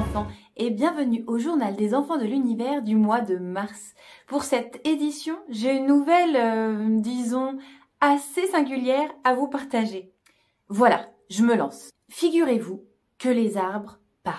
enfants et bienvenue au journal des enfants de l'univers du mois de mars. Pour cette édition, j'ai une nouvelle, disons, assez singulière à vous partager. Voilà, je me lance. Figurez-vous que les arbres parlent.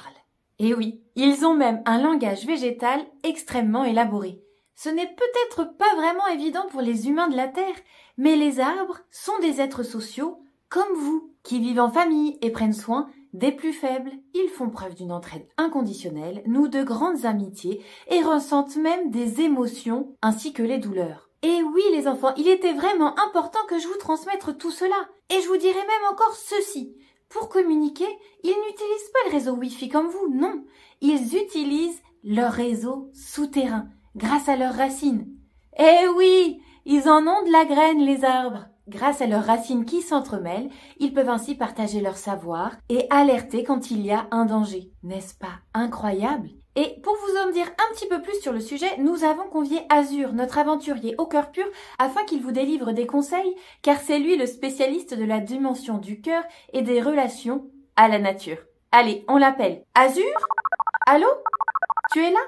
Et oui, ils ont même un langage végétal extrêmement élaboré. Ce n'est peut-être pas vraiment évident pour les humains de la Terre, mais les arbres sont des êtres sociaux comme vous, qui vivent en famille et prennent soin des plus faibles. Ils font preuve d'une entraide inconditionnelle, nouent de grandes amitiés et ressentent même des émotions ainsi que les douleurs. Et oui les enfants, il était vraiment important que je vous transmette tout cela. Et je vous dirai même encore ceci. Pour communiquer, ils n'utilisent pas le réseau Wi-Fi comme vous, non. Ils utilisent leur réseau souterrain, grâce à leurs racines. Eh oui, ils en ont de la graine les arbres. Grâce à leurs racines qui s'entremêlent, ils peuvent ainsi partager leur savoir et alerter quand il y a un danger. N'est-ce pas incroyable? Et pour vous en dire un petit peu plus sur le sujet, nous avons convié Azur, notre aventurier au cœur pur, afin qu'il vous délivre des conseils, car c'est lui le spécialiste de la dimension du cœur et des relations à la nature. Allez, on l'appelle. Azur? Allô? Tu es là?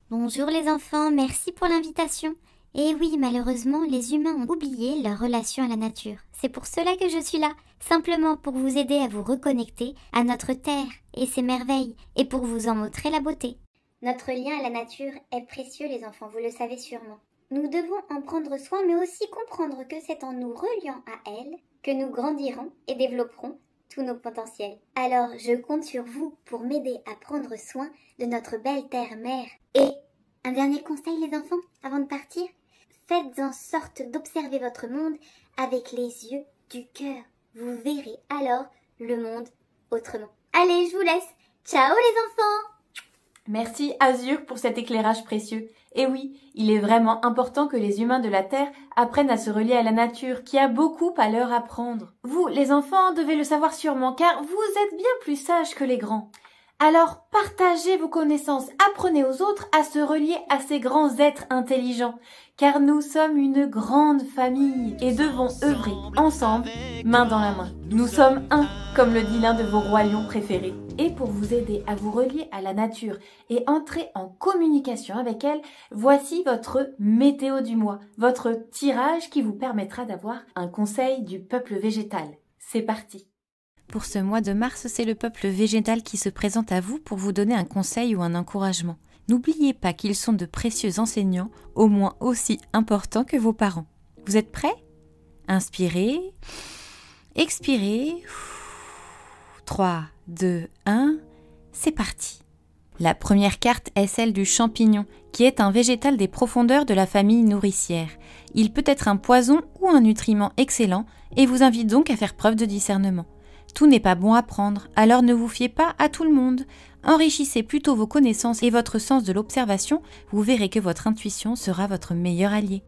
Bonjour les enfants, merci pour l'invitation. Et oui, malheureusement, les humains ont oublié leur relation à la nature. C'est pour cela que je suis là, simplement pour vous aider à vous reconnecter à notre terre et ses merveilles, et pour vous en montrer la beauté. Notre lien à la nature est précieux les enfants, vous le savez sûrement. Nous devons en prendre soin, mais aussi comprendre que c'est en nous reliant à elle que nous grandirons et développerons tous nos potentiels. Alors, je compte sur vous pour m'aider à prendre soin de notre belle terre-mère. Et un dernier conseil les enfants, avant de partir, faites en sorte d'observer votre monde avec les yeux du cœur. Vous verrez alors le monde autrement. Allez, je vous laisse. Ciao les enfants! Merci Azur pour cet éclairage précieux. Et oui, il est vraiment important que les humains de la Terre apprennent à se relier à la nature, qui a beaucoup à leur apprendre. Vous, les enfants, devez le savoir sûrement, car vous êtes bien plus sages que les grands. Alors, partagez vos connaissances, apprenez aux autres à se relier à ces grands êtres intelligents, car nous sommes une grande famille et devons œuvrer ensemble, main dans la main. Nous sommes un, comme le dit l'un de vos rois lions préférés. Et pour vous aider à vous relier à la nature et entrer en communication avec elle, voici votre météo du mois, votre tirage qui vous permettra d'avoir un conseil du peuple végétal. C'est parti! Pour ce mois de mars, c'est le peuple végétal qui se présente à vous pour vous donner un conseil ou un encouragement. N'oubliez pas qu'ils sont de précieux enseignants, au moins aussi importants que vos parents. Vous êtes prêts? Inspirez, expirez. 3, 2, 1, c'est parti. La première carte est celle du champignon, qui est un végétal des profondeurs de la famille nourricière. Il peut être un poison ou un nutriment excellent et vous invite donc à faire preuve de discernement. Tout n'est pas bon à prendre, alors ne vous fiez pas à tout le monde. Enrichissez plutôt vos connaissances et votre sens de l'observation, vous verrez que votre intuition sera votre meilleur allié.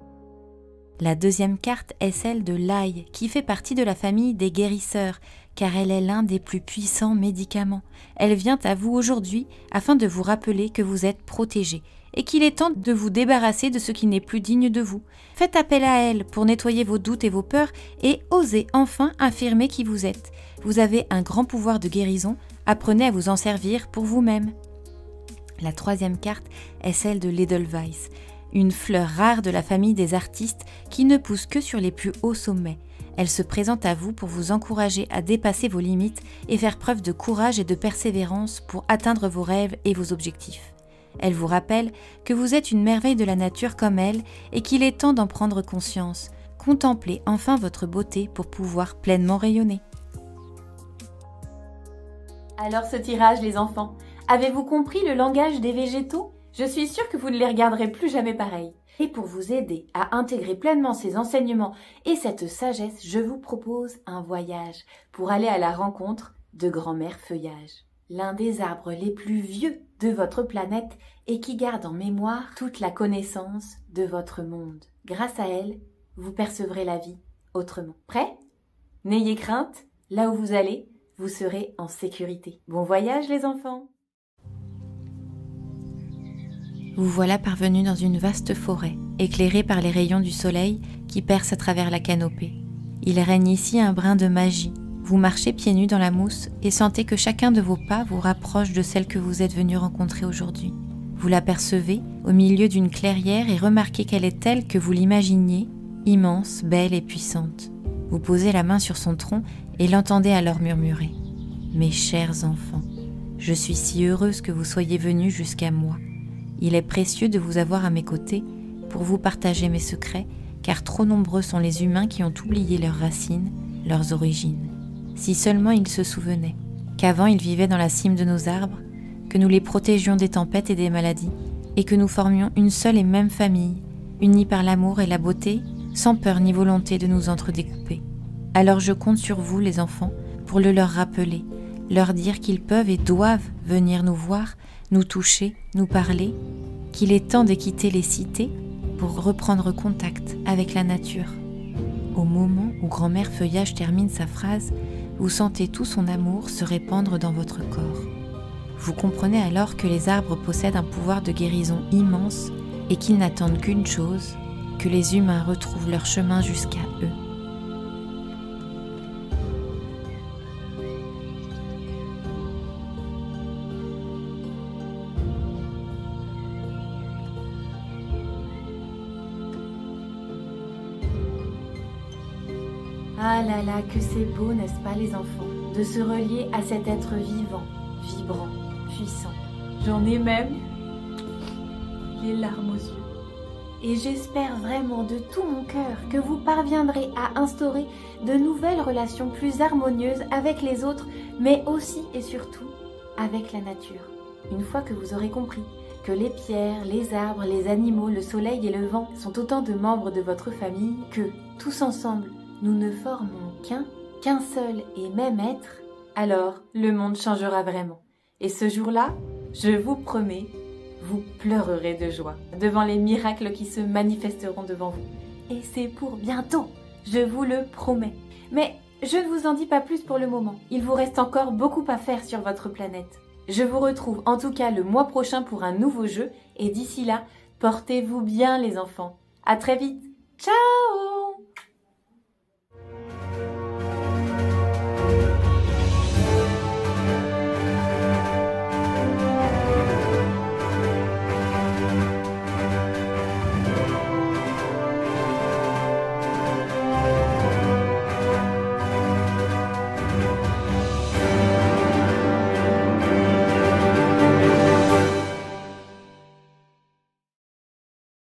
La deuxième carte est celle de l'ail, qui fait partie de la famille des guérisseurs, car elle est l'un des plus puissants médicaments. Elle vient à vous aujourd'hui afin de vous rappeler que vous êtes protégé et qu'il est temps de vous débarrasser de ce qui n'est plus digne de vous. Faites appel à elle pour nettoyer vos doutes et vos peurs et osez enfin affirmer qui vous êtes. Vous avez un grand pouvoir de guérison, apprenez à vous en servir pour vous-même. La troisième carte est celle de l'Edelweiss, une fleur rare de la famille des artistes qui ne pousse que sur les plus hauts sommets. Elle se présente à vous pour vous encourager à dépasser vos limites et faire preuve de courage et de persévérance pour atteindre vos rêves et vos objectifs. Elle vous rappelle que vous êtes une merveille de la nature comme elle et qu'il est temps d'en prendre conscience. Contemplez enfin votre beauté pour pouvoir pleinement rayonner. Alors ce tirage les enfants, avez-vous compris le langage des végétaux? Je suis sûre que vous ne les regarderez plus jamais pareil. Et pour vous aider à intégrer pleinement ces enseignements et cette sagesse, je vous propose un voyage pour aller à la rencontre de Grand-Mère Feuillage, l'un des arbres les plus vieux de votre planète et qui garde en mémoire toute la connaissance de votre monde. Grâce à elle, vous percevrez la vie autrement. Prêt? N'ayez crainte, là où vous allez, vous serez en sécurité. Bon voyage les enfants! Vous voilà parvenu dans une vaste forêt, éclairée par les rayons du soleil qui percent à travers la canopée. Il règne ici un brin de magie. Vous marchez pieds nus dans la mousse et sentez que chacun de vos pas vous rapproche de celle que vous êtes venu rencontrer aujourd'hui. Vous l'apercevez au milieu d'une clairière et remarquez qu'elle est telle que vous l'imaginiez, immense, belle et puissante. Vous posez la main sur son tronc et l'entendez alors murmurer « Mes chers enfants, je suis si heureuse que vous soyez venus jusqu'à moi. Il est précieux de vous avoir à mes côtés pour vous partager mes secrets, car trop nombreux sont les humains qui ont oublié leurs racines, leurs origines. Si seulement ils se souvenaient qu'avant ils vivaient dans la cime de nos arbres, que nous les protégions des tempêtes et des maladies, et que nous formions une seule et même famille, unie par l'amour et la beauté, sans peur ni volonté de nous entredécouper. Alors je compte sur vous, les enfants, pour le leur rappeler, leur dire qu'ils peuvent et doivent venir nous voir, nous toucher, nous parler, qu'il est temps de quitter les cités pour reprendre contact avec la nature. Au moment où Grand-mère Feuillage termine sa phrase, vous sentez tout son amour se répandre dans votre corps. Vous comprenez alors que les arbres possèdent un pouvoir de guérison immense et qu'ils n'attendent qu'une chose, que les humains retrouvent leur chemin jusqu'à eux. Ah là là, que c'est beau, n'est-ce pas les enfants, de se relier à cet être vivant, vibrant, puissant. J'en ai même les larmes aux yeux. Et j'espère vraiment de tout mon cœur que vous parviendrez à instaurer de nouvelles relations plus harmonieuses avec les autres, mais aussi et surtout avec la nature. Une fois que vous aurez compris que les pierres, les arbres, les animaux, le soleil et le vent sont autant de membres de votre famille, que tous ensemble, nous ne formons qu'un seul et même être, alors le monde changera vraiment. Et ce jour-là, je vous promets, vous pleurerez de joie devant les miracles qui se manifesteront devant vous. Et c'est pour bientôt, je vous le promets. Mais je ne vous en dis pas plus pour le moment. Il vous reste encore beaucoup à faire sur votre planète. Je vous retrouve en tout cas le mois prochain pour un nouveau jeu. Et d'ici là, portez-vous bien les enfants. À très vite. Ciao!